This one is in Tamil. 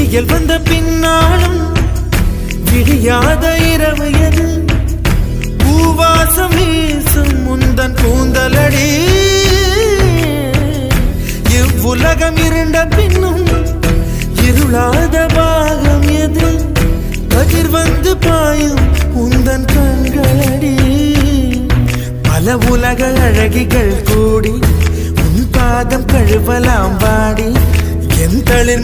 விடியல் வந்த பின்னாலும் விடியாத இரவு எது பூவாசம் வீசும் முந்தன் கூந்தலடி இவ்வுலகம் இருண்ட பின்னும் இருளாத பாகம் எது கதிர் வந்து பாயும் உந்தன் கண்களடி பல உலக அழகிகள் கூடி உன் பாதம் கழுவலாம் வாடி என் தளிர்